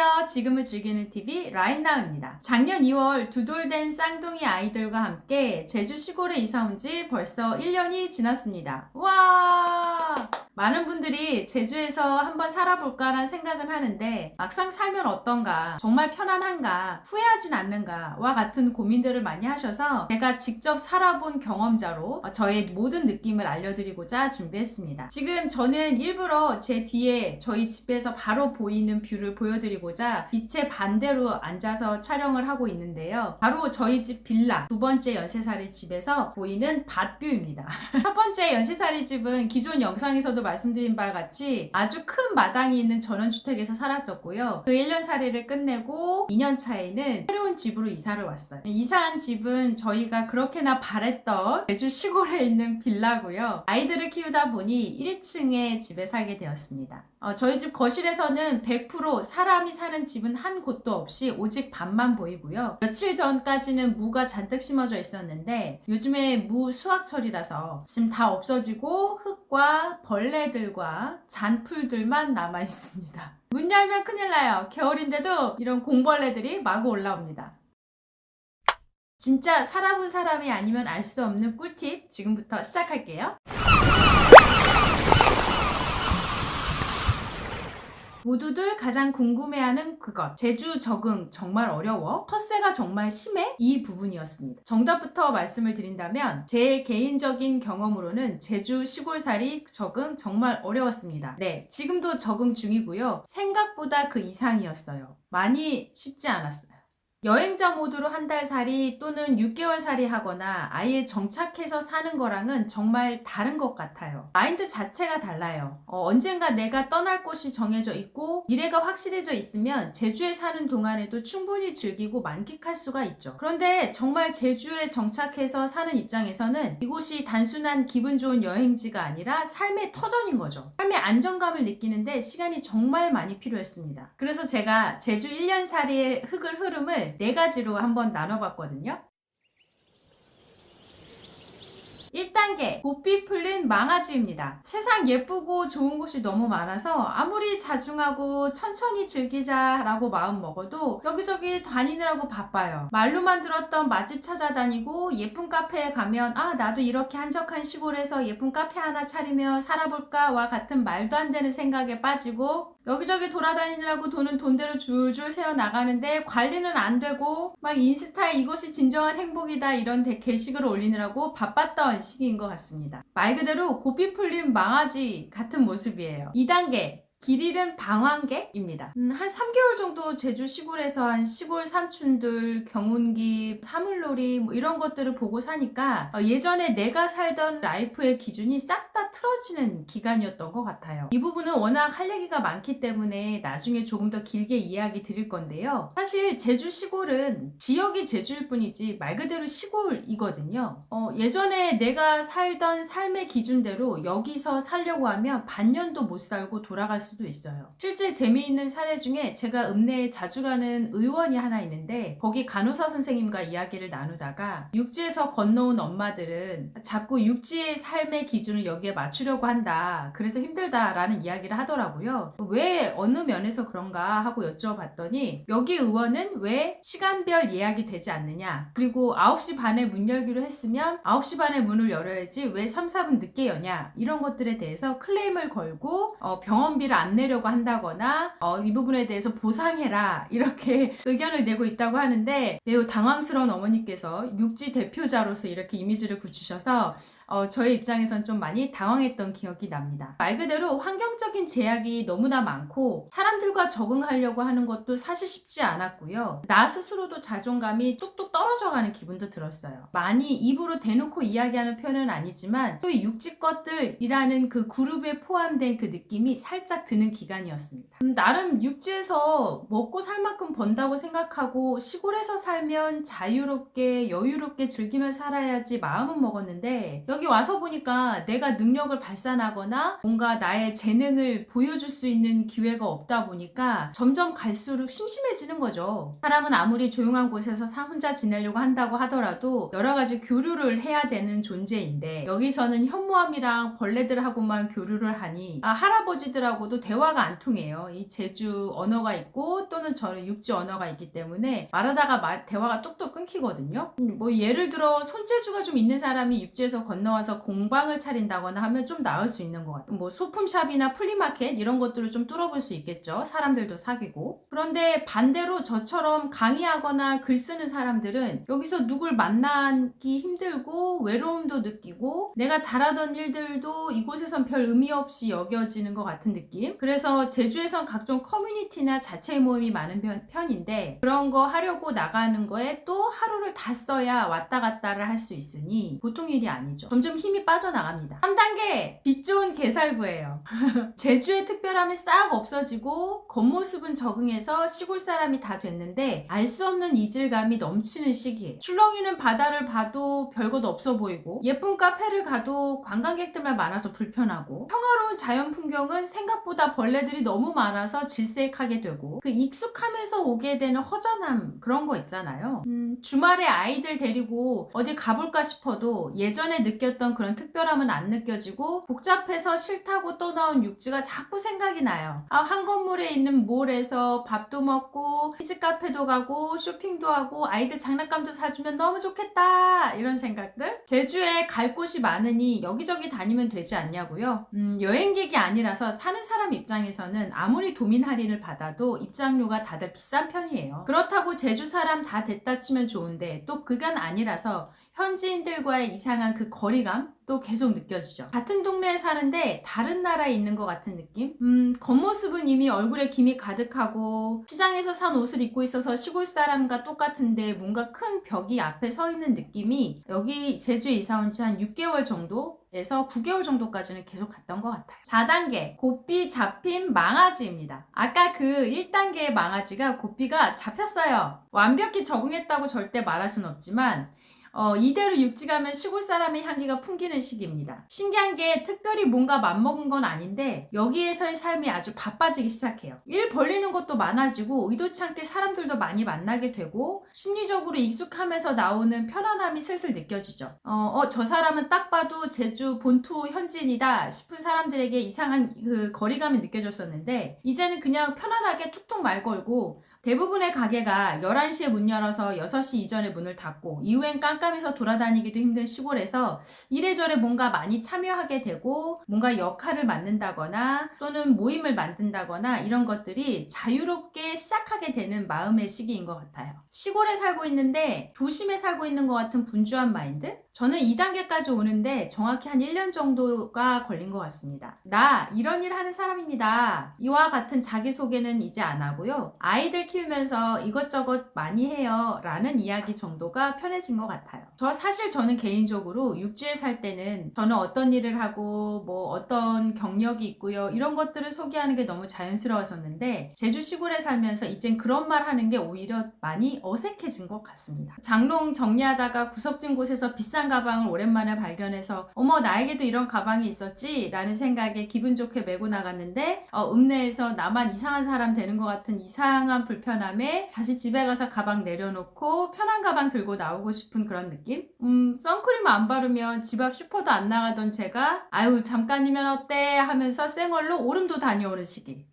안녕하세요. 지금을 즐기는 TV 라인나우입니다. 작년 2월 두 돌 된 쌍둥이 아이들과 함께 제주 시골에 이사 온 지 벌써 1년이 지났습니다. 와! 많은 분들이 제주에서 한번 살아볼까라는 생각은 하는데 막상 살면 어떤가, 정말 편안한가, 후회하진 않는가와 같은 고민들을 많이 하셔서 제가 직접 살아본 경험자로 저의 모든 느낌을 알려드리고자 준비했습니다. 지금 저는 일부러 제 뒤에 저희 집에서 바로 보이는 뷰를 보여드리고자 빛의 반대로 앉아서 촬영을 하고 있는데요. 바로 저희 집 빌라 두 번째 연쇄살이 집에서 보이는 밭뷰입니다. 첫 번째 연쇄살이 집은 기존 영상에서도 말씀드린 바와 같이 아주 큰 마당이 있는 전원주택에서 살았었고요. 그 1년 살이를 끝내고 2년 차에는 새로운 집으로 이사를 왔어요. 이사한 집은 저희가 그렇게나 바랬던 제주 시골에 있는 빌라고요. 아이들을 키우다 보니 1층의 집에 살게 되었습니다. 저희 집 거실에서는 100% 사람이 사는 집은 한 곳도 없이 오직 밭만 보이고요. 며칠 전까지는 무가 잔뜩 심어져 있었는데 요즘에 무 수확철이라서 지금 다 없어지고 흙과 벌레들과 잔풀들만 남아 있습니다. 문 열면 큰일 나요. 겨울인데도 이런 공벌레들이 마구 올라옵니다. 진짜 살아본 사람이 아니면 알 수 없는 꿀팁 지금부터 시작할게요. 모두들 가장 궁금해하는 그것, 제주 적응 정말 어려워? 텃세가 정말 심해? 이 부분이었습니다. 정답부터 말씀을 드린다면 제 개인적인 경험으로는 제주 시골살이 적응 정말 어려웠습니다. 네, 지금도 적응 중이고요. 생각보다 그 이상이었어요. 많이 쉽지 않았어요. 여행자 모드로 한 달 살이 또는 6개월 살이 하거나 아예 정착해서 사는 거랑은 정말 다른 것 같아요. 마인드 자체가 달라요. 언젠가 내가 떠날 곳이 정해져 있고 미래가 확실해져 있으면 제주에 사는 동안에도 충분히 즐기고 만끽할 수가 있죠. 그런데 정말 제주에 정착해서 사는 입장에서는 이곳이 단순한 기분 좋은 여행지가 아니라 삶의 터전인 거죠. 삶의 안정감을 느끼는데 시간이 정말 많이 필요했습니다. 그래서 제가 제주 1년 살이의 흐름을 4가지로 한번 나눠봤거든요. 1단계, 고삐 풀린 망아지입니다. 세상 예쁘고 좋은 곳이 너무 많아서 아무리 자중하고 천천히 즐기자라고 마음 먹어도 여기저기 다니느라고 바빠요. 말로만 들었던 맛집 찾아다니고 예쁜 카페에 가면 나도 이렇게 한적한 시골에서 예쁜 카페 하나 차리며 살아볼까와 같은 말도 안 되는 생각에 빠지고 여기저기 돌아다니느라고 돈은 돈대로 줄줄 세워 나가는데 관리는 안 되고 막 인스타에 이것이 진정한 행복이다 이런 게시글을 올리느라고 바빴던 시기인 것 같습니다. 말 그대로 고삐 풀린 망아지 같은 모습이에요. 2단계 길 잃은 방황객입니다. 한 3개월 정도 제주 시골에서 한 시골 삼촌들, 경운기, 사물놀이 이런 것들을 보고 사니까 예전에 내가 살던 라이프의 기준이 싹 다 틀어지는 기간이었던 것 같아요. 이 부분은 워낙 할 얘기가 많기 때문에 나중에 조금 더 길게 이야기 드릴 건데요. 사실 제주 시골은 지역이 제주일 뿐이지 말 그대로 시골이거든요. 예전에 내가 살던 삶의 기준대로 여기서 살려고 하면 반년도 못 살고 돌아갈 수도 있어요. 실제 재미있는 사례 중에 제가 읍내에 자주 가는 의원이 하나 있는데 거기 간호사 선생님과 이야기를 나누다가 육지에서 건너온 엄마들은 자꾸 육지의 삶의 기준을 여기에 맞추려고 한다. 그래서 힘들다라는 이야기를 하더라고요. 왜 어느 면에서 그런가 하고 여쭤봤더니 여기 의원은 왜 시간별 예약이 되지 않느냐. 그리고 9시 반에 문 열기로 했으면 9시 반에 문을 열어야지 왜 3, 4분 늦게 여냐. 이런 것들에 대해서 클레임을 걸고 병원비를 안 내려고 한다거나 이 부분에 대해서 보상해라 이렇게 의견을 내고 있다고 하는데 매우 당황스러운 어머니께서 육지 대표자로서 이렇게 이미지를 굳히셔서 저의 입장에선 좀 많이 당황했던 기억이 납니다. 말 그대로 환경적인 제약이 너무나 많고 사람들과 적응하려고 하는 것도 사실 쉽지 않았고요. 나 스스로도 자존감이 뚝뚝 떨어져가는 기분도 들었어요. 많이 입으로 대놓고 이야기하는 표현은 아니지만 또 육지 것들이라는 그 그룹에 포함된 그 느낌이 살짝 드는 기간이었습니다. 나름 육지에서 먹고 살 만큼 번다고 생각하고 시골에서 살면 자유롭게 여유롭게 즐기며 살아야지 마음은 먹었는데 여기 와서 보니까 내가 능력을 발산하거나 뭔가 나의 재능을 보여줄 수 있는 기회가 없다 보니까 점점 갈수록 심심해지는 거죠. 사람은 아무리 조용한 곳에서 혼자 지내려고 한다고 하더라도 여러 가지 교류를 해야 되는 존재인데 여기서는 현무암이랑 벌레들하고만 교류를 하니 할아버지들하고도 또 대화가 안 통해요. 이 제주 언어가 있고 또는 저는 육지 언어가 있기 때문에 말하다가 대화가 뚝뚝 끊기거든요. 뭐 예를 들어 손재주가 좀 있는 사람이 육지에서 건너와서 공방을 차린다거나 하면 좀 나을 수 있는 것 같아요. 뭐 소품샵이나 플리마켓 이런 것들을 좀 뚫어볼 수 있겠죠. 사람들도 사귀고. 그런데 반대로 저처럼 강의하거나 글 쓰는 사람들은 여기서 누굴 만나기 힘들고 외로움도 느끼고 내가 잘하던 일들도 이곳에선 별 의미 없이 여겨지는 것 같은 느낌. 그래서 제주에선 각종 커뮤니티나 자체 모임이 많은 편인데 그런 거 하려고 나가는 거에 또 하루를 다 써야 왔다 갔다를 할 수 있으니 보통 일이 아니죠. 점점 힘이 빠져나갑니다. 3단계 빛 좋은 개살구예요. 제주의 특별함이 싹 없어지고 겉모습은 적응해서 시골 사람이 다 됐는데 알 수 없는 이질감이 넘치는 시기에 출렁이는 바다를 봐도 별것 없어 보이고 예쁜 카페를 가도 관광객들만 많아서 불편하고 평화로운 자연 풍경은 생각보다 벌레들이 너무 많아서 질색하게 되고 그 익숙함에서 오게 되는 허전함 그런 거 있잖아요. 주말에 아이들 데리고 어디 가볼까 싶어도 예전에 느꼈던 그런 특별함은 안 느껴지고 복잡해서 싫다고 떠나온 육지가 자꾸 생각이 나요. 한 건물에 있는 몰에서 밥도 먹고 키즈 카페도 가고 쇼핑도 하고 아이들 장난감도 사주면 너무 좋겠다 이런 생각들. 제주에 갈 곳이 많으니 여기저기 다니면 되지 않냐고요. 여행객이 아니라서 사는 사람 입장에서는 아무리 도민 할인을 받아도 입장료가 다들 비싼 편이에요. 그렇다고 제주 사람 다 됐다 치면 좋은데 또 그건 아니라서 현지인들과의 이상한 그 거리감 또 계속 느껴지죠. 같은 동네에 사는데 다른 나라에 있는 것 같은 느낌? 겉모습은 이미 얼굴에 김이 가득하고 시장에서 산 옷을 입고 있어서 시골 사람과 똑같은데 뭔가 큰 벽이 앞에 서 있는 느낌이 여기 제주에 이사 온 지 한 6개월 정도에서 9개월 정도까지는 계속 갔던 것 같아요. 4단계 고삐 잡힌 망아지입니다. 아까 그 1단계의 망아지가 고삐가 잡혔어요. 완벽히 적응했다고 절대 말할 순 없지만 이대로 육지 가면 시골 사람의 향기가 풍기는 시기입니다. 신기한 게 특별히 뭔가 맘먹은 건 아닌데 여기에서의 삶이 아주 바빠지기 시작해요. 일 벌리는 것도 많아지고 의도치 않게 사람들도 많이 만나게 되고 심리적으로 익숙함에서 나오는 편안함이 슬슬 느껴지죠. 저 사람은 딱 봐도 제주 본토 현지인이다 싶은 사람들에게 이상한 그 거리감이 느껴졌었는데 이제는 그냥 편안하게 툭툭 말 걸고 대부분의 가게가 11시에 문 열어서 6시 이전에 문을 닫고 이후엔 깜깜해서 돌아다니기도 힘든 시골에서 이래저래 뭔가 많이 참여하게 되고 뭔가 역할을 맡는다거나 또는 모임을 만든다거나 이런 것들이 자유롭게 시작하게 되는 마음의 시기인 것 같아요. 시골에 살고 있는데 도심에 살고 있는 것 같은 분주한 마인드? 저는 2단계까지 오는데 정확히 한 1년 정도가 걸린 것 같습니다. 나 이런 일 하는 사람입니다. 이와 같은 자기소개는 이제 안 하고요. 아이들 키우면서 이것저것 많이 해요 라는 이야기 정도가 편해진 것 같아요. 사실 저는 개인적으로 육지에 살 때는 저는 어떤 일을 하고 뭐 어떤 경력이 있고요 이런 것들을 소개하는 게 너무 자연스러웠었는데 제주 시골에 살면서 이젠 그런 말 하는 게 오히려 많이 어색해진 것 같습니다. 장롱 정리하다가 구석진 곳에서 비싼 가방을 오랜만에 발견해서 어머 나에게도 이런 가방이 있었지 라는 생각에 기분 좋게 메고 나갔는데 읍내에서 나만 이상한 사람 되는 것 같은 이상한 불편함에 다시 집에 가서 가방 내려놓고 편한 가방 들고 나오고 싶은 그런 느낌? 선크림 안 바르면 집 앞 슈퍼도 안 나가던 제가 아유 잠깐이면 어때 하면서 쌩얼로 오름도 다녀오는 시기.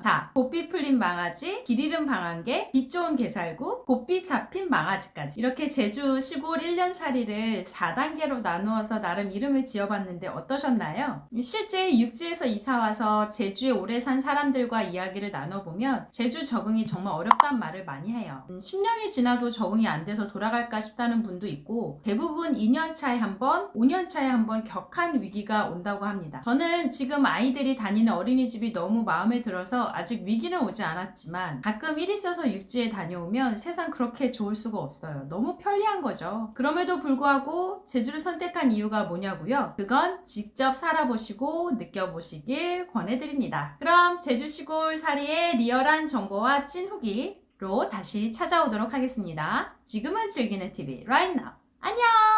자, 고삐 풀린 망아지, 길 잃은 방황개, 빛 좋은 개살구, 고삐 잡힌 망아지까지 이렇게 제주 시골 1년살이를 4단계로 나누어서 나름 이름을 지어봤는데 어떠셨나요? 실제 육지에서 이사와서 제주에 오래 산 사람들과 이야기를 나눠보면 제주 적응이 정말 어렵단 말을 많이 해요. 10년이 지나도 적응이 안 돼서 돌아갈까 싶다는 분도 있고 대부분 2년 차에 한 번, 5년 차에 한 번 격한 위기가 온다고 합니다. 저는 지금 아이들이 다니는 어린이집이 너무 마음에 들어서 아직 위기는 오지 않았지만 가끔 일 있어서 육지에 다녀오면 세상 그렇게 좋을 수가 없어요. 너무 편리한 거죠. 그럼에도 불구하고 제주를 선택한 이유가 뭐냐고요? 그건 직접 살아보시고 느껴보시길 권해드립니다. 그럼 제주 시골 살이의 리얼한 정보와 찐 후기로 다시 찾아오도록 하겠습니다. 지금은 즐기는 TV right now. 안녕!